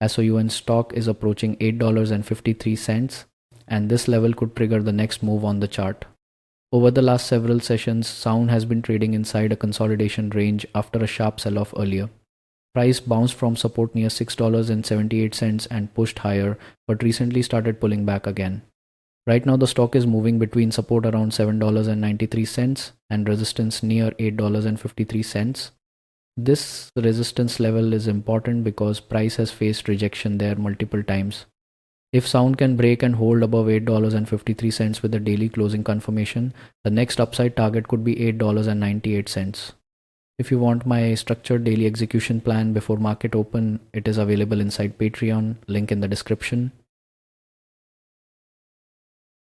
SOUN stock is approaching $8.53, and this level could trigger the next move on the chart. Over the last several sessions, SOUN has been trading inside a consolidation range after a sharp sell-off earlier. Price bounced from support near $6.78 and pushed higher, but recently started pulling back again. Right now, the stock is moving between support around $7.93 and resistance near $8.53. This resistance level is important because price has faced rejection there multiple times. If SOUN can break and hold above $8.53 with a daily closing confirmation, the next upside target could be $8.98. If you want my structured daily execution plan before market open, it is available inside Patreon, link in the description.